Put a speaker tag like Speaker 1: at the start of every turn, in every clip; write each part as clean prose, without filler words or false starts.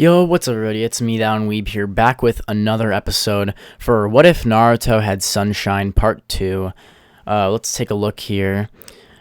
Speaker 1: Yo, what's up, everybody? It's me, Weeb here, back with another episode for What If Naruto Had Sunshine Part 2. Let's take a look here.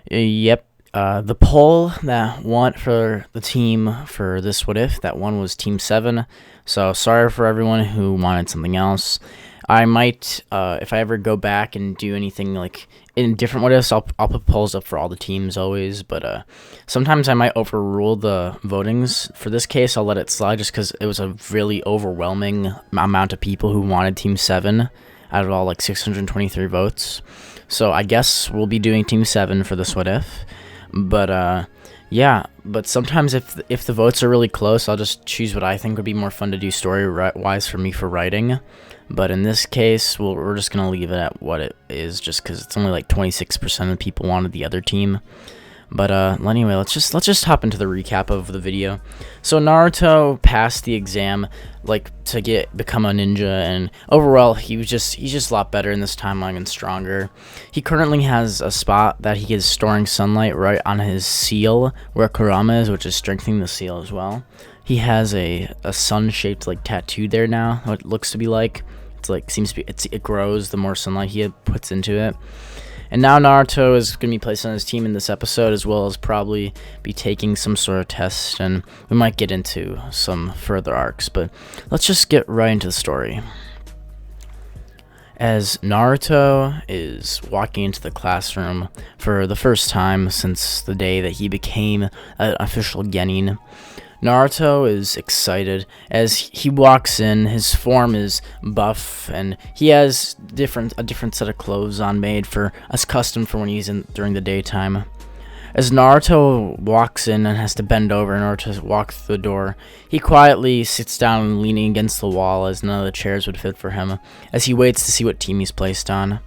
Speaker 1: The poll that won for the team for this What If, that one was Team 7. So, sorry for everyone who wanted something else. I might, if I ever go back and do anything like in different what ifs, I'll put polls up for all the teams always, but sometimes I might overrule the votings. For this case, I'll let it slide just because it was a really overwhelming amount of people who wanted Team 7 out of all like 623 votes. So I guess we'll be doing Team 7 for this what if, but yeah, but sometimes if the votes are really close, I'll just choose what I think would be more fun to do story-wise for me for writing. But in this case, we're just going to leave it at what it is, just because it's only like 26% of people wanted the other team. But anyway, let's just hop into the recap of the video. So Naruto passed the exam, like, to become a ninja, and overall he's just a lot better in this timeline and stronger. He currently has a spot that he is storing sunlight right on his seal where Kurama is, which is strengthening the seal as well. He has a sun-shaped like tattoo there now, what it looks to be like. It's like it grows the more sunlight he puts into it. And now Naruto is going to be placed on his team in this episode, as well as probably be taking some sort of test, and we might get into some further arcs, but let's just get right into the story. As Naruto is walking into the classroom for the first time since the day that he became an official genin, Naruto is excited. As he walks in, his form is buff, and he has a different set of clothes on made for as custom for when he's in during the daytime. As Naruto walks in and has to bend over in order to walk through the door, he quietly sits down leaning against the wall as none of the chairs would fit for him, as he waits to see what team he's placed on.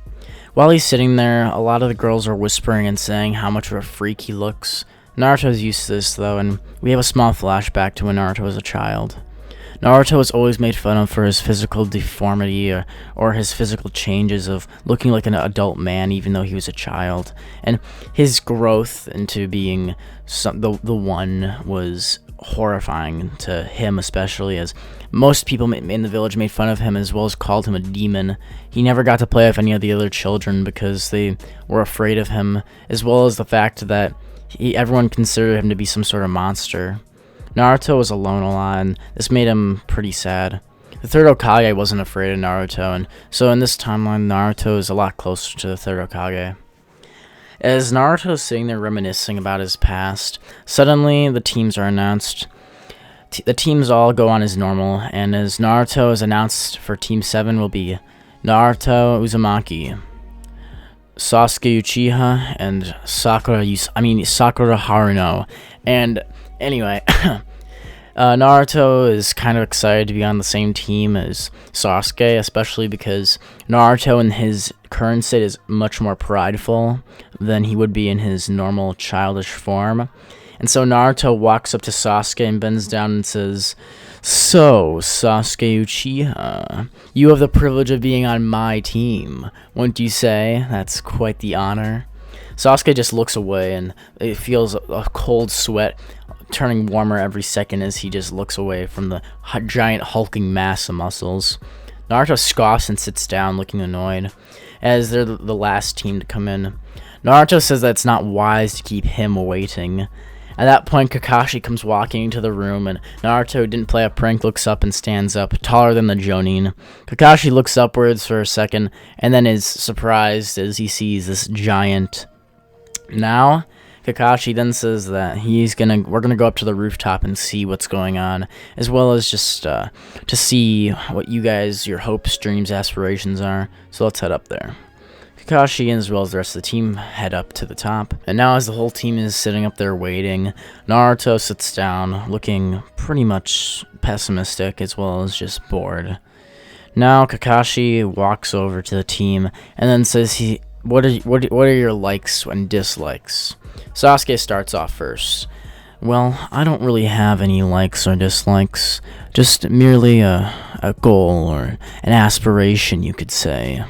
Speaker 1: While he's sitting there, a lot of the girls are whispering and saying how much of a freak he looks. Naruto's used to this though, and we have a small flashback to when Naruto was a child. Naruto was always made fun of for his physical deformity or his physical changes of looking like an adult man even though he was a child. And his growth into being the one was horrifying to him, especially as most people in the village made fun of him as well as called him a demon. He never got to play with any of the other children because they were afraid of him, as well as the fact that everyone considered him to be some sort of monster. Naruto was alone a lot, and this made him pretty sad. The third Hokage wasn't afraid of Naruto, and so in this timeline, Naruto is a lot closer to the third Hokage. As Naruto is sitting there reminiscing about his past, suddenly the teams are announced. The teams all go on as normal, and as Naruto is announced for Team 7 will be Naruto Uzumaki, Sasuke Uchiha, and Sakura Haruno. And anyway, Naruto is kind of excited to be on the same team as Sasuke, especially because Naruto in his current state is much more prideful than he would be in his normal childish form. And so Naruto walks up to Sasuke and bends down and says, "So, Sasuke Uchiha, you have the privilege of being on my team. Wouldn't you say? That's quite the honor." Sasuke just looks away, and it feels a cold sweat turning warmer every second as he just looks away from the giant hulking mass of muscles. Naruto scoffs and sits down looking annoyed, as they're the last team to come in. Naruto says that it's not wise to keep him waiting. At that point, Kakashi comes walking into the room, and Naruto, who didn't play a prank, looks up and stands up, taller than the Jonin. Kakashi looks upwards for a second, and then is surprised as he sees this giant. Now, Kakashi then says that we're gonna go up to the rooftop and see what's going on, as well as just to see what your hopes, dreams, aspirations are. So let's head up there. Kakashi, as well as the rest of the team, head up to the top. And now as the whole team is sitting up there waiting, Naruto sits down, looking pretty much pessimistic, as well as just bored. Now Kakashi walks over to the team, and then says what are your likes and dislikes? Sasuke starts off first. "Well, I don't really have any likes or dislikes, just merely a goal or an aspiration, you could say.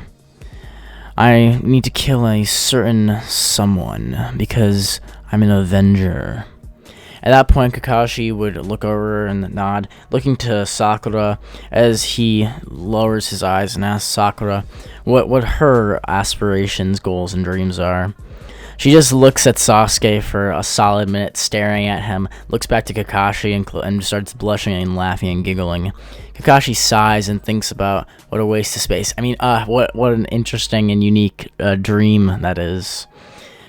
Speaker 1: I need to kill a certain someone because I'm an Avenger." At that point, Kakashi would look over and nod, looking to Sakura as he lowers his eyes and asks Sakura what her aspirations, goals, and dreams are. She just looks at Sasuke for a solid minute, staring at him, looks back to Kakashi and starts blushing and laughing and giggling. Kakashi sighs and thinks about what a waste of space. I mean, what an interesting and unique dream that is.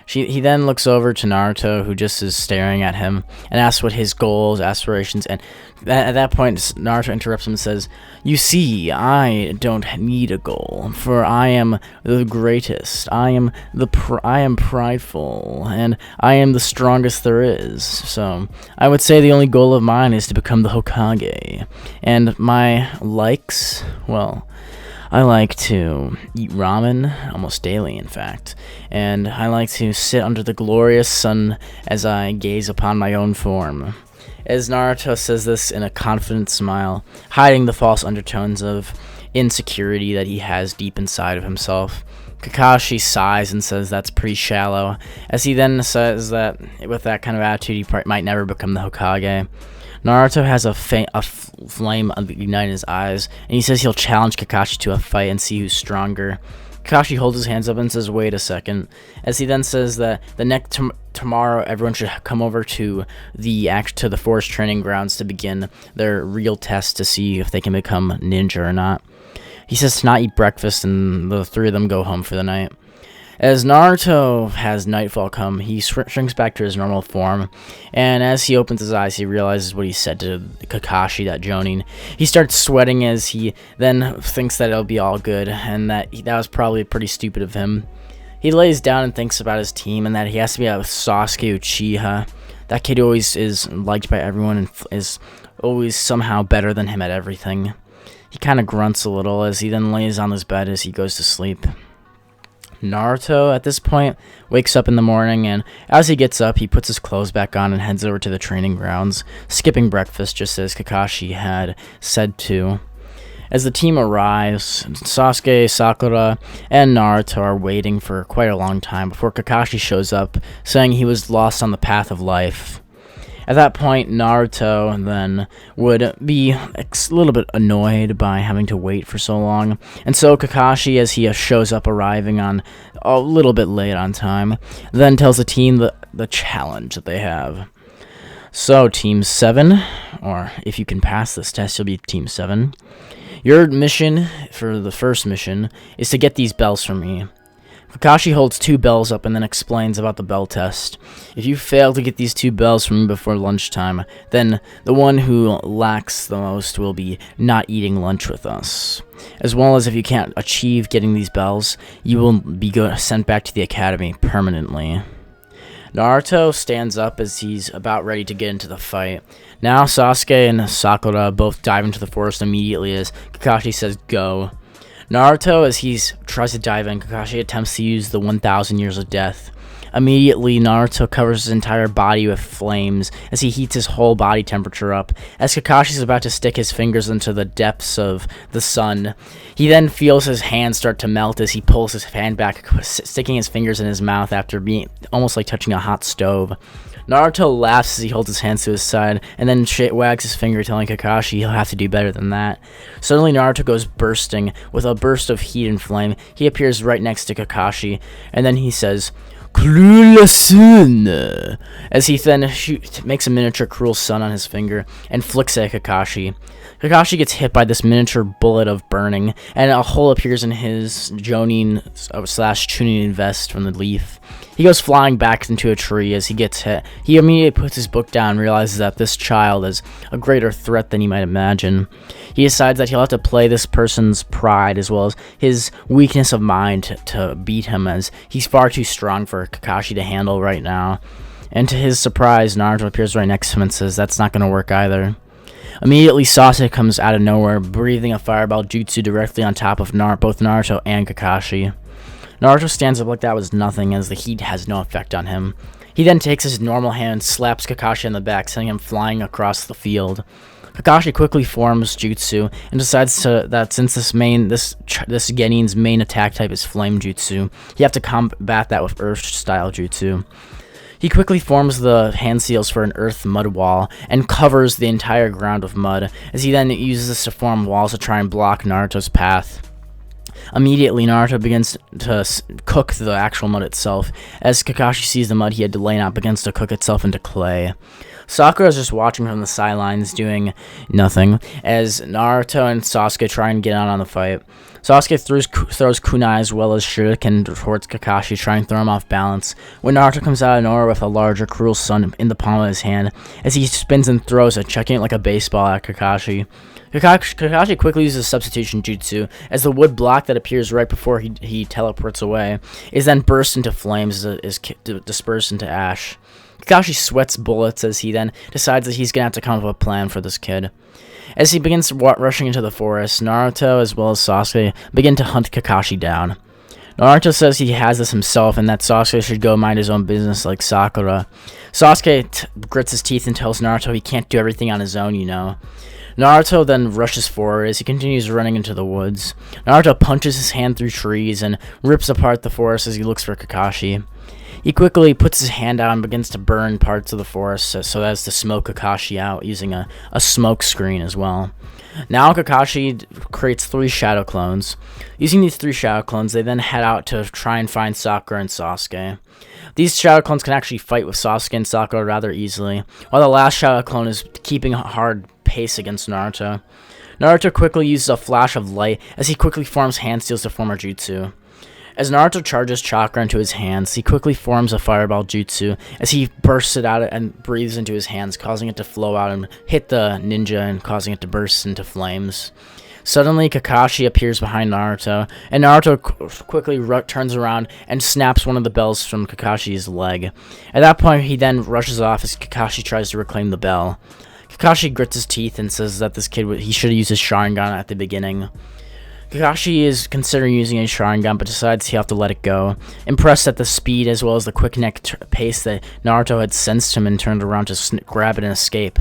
Speaker 1: He then looks over to Naruto, who just is staring at him, and asks what his goals, aspirations, and at that point, Naruto interrupts him and says, "You see, I don't need a goal, for I am the greatest. I am prideful, and I am the strongest there is. So I would say the only goal of mine is to become the Hokage. And my likes, well, I like to eat ramen, almost daily in fact, and I like to sit under the glorious sun as I gaze upon my own form." As Naruto says this in a confident smile, hiding the false undertones of insecurity that he has deep inside of himself, Kakashi sighs and says that's pretty shallow, as he then says that with that kind of attitude he might never become the Hokage. Naruto has a flame ignite in his eyes, and he says he'll challenge Kakashi to a fight and see who's stronger. Kakashi holds his hands up and says, "Wait a second," as he then says that the next tomorrow everyone should come over to the forest training grounds to begin their real test to see if they can become ninja or not. He says to not eat breakfast, and the three of them go home for the night. As Naruto has nightfall come, he shrinks back to his normal form, and as he opens his eyes, he realizes what he said to Kakashi, that Jonin. He starts sweating as he then thinks that it'll be all good, and that was probably pretty stupid of him. He lays down and thinks about his team, and that he has to be out with Sasuke Uchiha. That kid always is liked by everyone and is always somehow better than him at everything. He kind of grunts a little as he then lays on his bed as he goes to sleep. Naruto, at this point, wakes up in the morning, and as he gets up, he puts his clothes back on and heads over to the training grounds, skipping breakfast just as Kakashi had said to. As the team arrives, Sasuke, Sakura, and Naruto are waiting for quite a long time before Kakashi shows up, saying he was lost on the path of life. At that point, Naruto then would be a little bit annoyed by having to wait for so long, and so Kakashi, as he shows up arriving on a little bit late on time, then tells the team the challenge that they have. So, Team 7, or if you can pass this test, you'll be Team 7. Your mission for the first mission is to get these bells from me. Kakashi holds 2 bells up and then explains about the bell test. If you fail to get these 2 bells from me before lunchtime, then the one who lacks the most will be not eating lunch with us. As well as if you can't achieve getting these bells, you will be sent back to the academy permanently. Naruto stands up as he's about ready to get into the fight. Now Sasuke and Sakura both dive into the forest immediately as Kakashi says go. Naruto, as he tries to dive in, Kakashi attempts to use the 1,000 years of death. Immediately, Naruto covers his entire body with flames as he heats his whole body temperature up. As Kakashi is about to stick his fingers into the depths of the sun, he then feels his hand start to melt as he pulls his hand back, sticking his fingers in his mouth after being almost like touching a hot stove. Naruto laughs as he holds his hands to his side, and then wags his finger, telling Kakashi he'll have to do better than that. Suddenly, Naruto goes bursting. With a burst of heat and flame, he appears right next to Kakashi, and then he says, "Cruel sun," as he then makes a miniature cruel sun on his finger and flicks at Kakashi. Kakashi gets hit by this miniature bullet of burning, and a hole appears in his Jonin / Chunin vest from the leaf. He goes flying back into a tree as he gets hit. He immediately puts his book down and realizes that this child is a greater threat than he might imagine. He decides that he'll have to play this person's pride as well as his weakness of mind to beat him, as he's far too strong for Kakashi to handle right now. And to his surprise, Naruto appears right next to him and says that's not going to work either. Immediately, Sasuke comes out of nowhere, breathing a fireball jutsu directly on top of both Naruto and Kakashi. Naruto stands up like that was nothing, as the heat has no effect on him. He then takes his normal hand and slaps Kakashi on the back, sending him flying across the field. Kakashi quickly forms jutsu and decides that since this Genin's main attack type is flame jutsu, you have to combat that with earth style jutsu. He quickly forms the hand seals for an earth mud wall and covers the entire ground with mud, as he then uses this to form walls to try and block Naruto's path. Immediately, Naruto begins to cook the actual mud itself. As Kakashi sees the mud he had to lay out begins to cook itself into clay. Sakura is just watching from the sidelines doing nothing, as Naruto and Sasuke try and get out on the fight. Sasuke throws kunai as well as shuriken towards Kakashi, trying to throw him off balance, when Naruto comes out of nowhere with a larger cruel sun in the palm of his hand, as he spins and throws it, chucking it like a baseball at Kakashi. Kakashi quickly uses substitution jutsu, as the wood block that appears right before he teleports away is then burst into flames as it is dispersed into ash. Kakashi sweats bullets as he then decides that he's going to have to come up with a plan for this kid. As he begins rushing into the forest, Naruto as well as Sasuke begin to hunt Kakashi down. Naruto says he has this himself and that Sasuke should go mind his own business like Sakura. Sasuke grits his teeth and tells Naruto he can't do everything on his own, you know. Naruto then rushes forward as he continues running into the woods. Naruto punches his hand through trees and rips apart the forest as he looks for Kakashi. He quickly puts his hand out and begins to burn parts of the forest so as to smoke Kakashi out, using a smoke screen as well. Now Kakashi creates 3 shadow clones. Using these 3 shadow clones, they then head out to try and find Sakura and Sasuke. These shadow clones can actually fight with Sasuke and Sakura rather easily, while the last shadow clone is keeping a hard pace against Naruto. Naruto quickly uses a flash of light as he quickly forms hand seals to form a jutsu. As Naruto charges chakra into his hands, he quickly forms a fireball jutsu as he bursts it out and breathes into his hands, causing it to flow out and hit the ninja and causing it to burst into flames. Suddenly, Kakashi appears behind Naruto, and Naruto quickly turns around and snaps one of the bells from Kakashi's leg. At that point, he then rushes off as Kakashi tries to reclaim the bell. Kakashi grits his teeth and says that this kid he should have used his Sharingan at the beginning. Kakashi is considering using a Sharingan, but decides he'll have to let it go, impressed at the speed as well as the quick-neck pace that Naruto had sensed him and turned around to grab it and escape.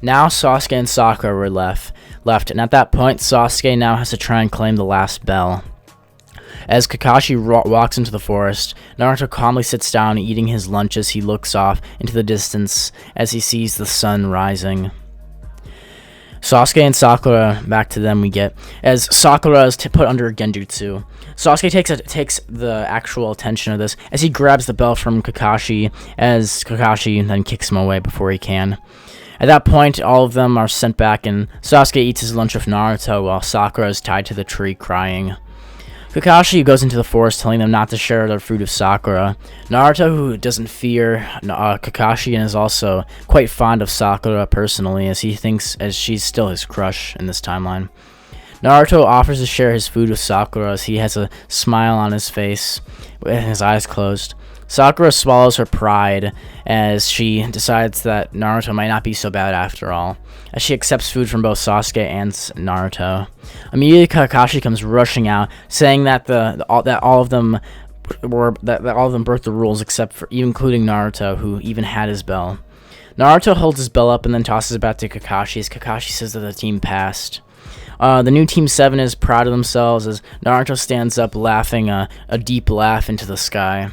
Speaker 1: Now Sasuke and Sakura were left, and at that point, Sasuke now has to try and claim the last bell. As Kakashi walks into the forest, Naruto calmly sits down eating his lunch as he looks off into the distance as he sees the sun rising. Sasuke and Sakura, back to them we get, as Sakura is put under a genjutsu. Sasuke takes the actual attention of this as he grabs the bell from Kakashi, as Kakashi then kicks him away before he can. At that point, all of them are sent back and Sasuke eats his lunch with Naruto while Sakura is tied to the tree crying. Kakashi goes into the forest telling them not to share their food with Sakura. Naruto, who doesn't fear Kakashi and is also quite fond of Sakura personally, as he thinks as she's still his crush in this timeline. Naruto offers to share his food with Sakura as he has a smile on his face with his eyes closed. Sakura swallows her pride as she decides that Naruto might not be so bad after all, as she accepts food from both Sasuke and Naruto. Immediately, Kakashi comes rushing out, saying that all of them broke the rules, except for including Naruto, who even had his bell. Naruto holds his bell up and then tosses it back to Kakashi, as Kakashi says that the team passed. The new Team 7 is proud of themselves as Naruto stands up, laughing a deep laugh into the sky.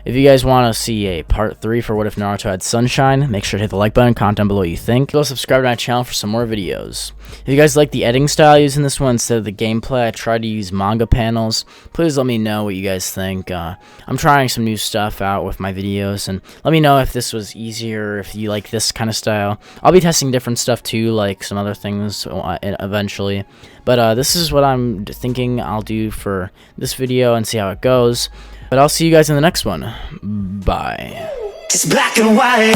Speaker 1: If you guys want to see a part 3 for What If Naruto Had Sunshine, make sure to hit the like button, comment down below what you think. Go subscribe to my channel for some more videos. If you guys like the editing style I use in this one instead of the gameplay, I tried to use manga panels. Please let me know what you guys think. I'm trying some new stuff out with my videos, and let me know if this was easier, if you like this kind of style. I'll be testing different stuff too, like some other things eventually. But this is what I'm thinking I'll do for this video and see how it goes. But I'll see you guys in the next one. Bye.
Speaker 2: It's black and white.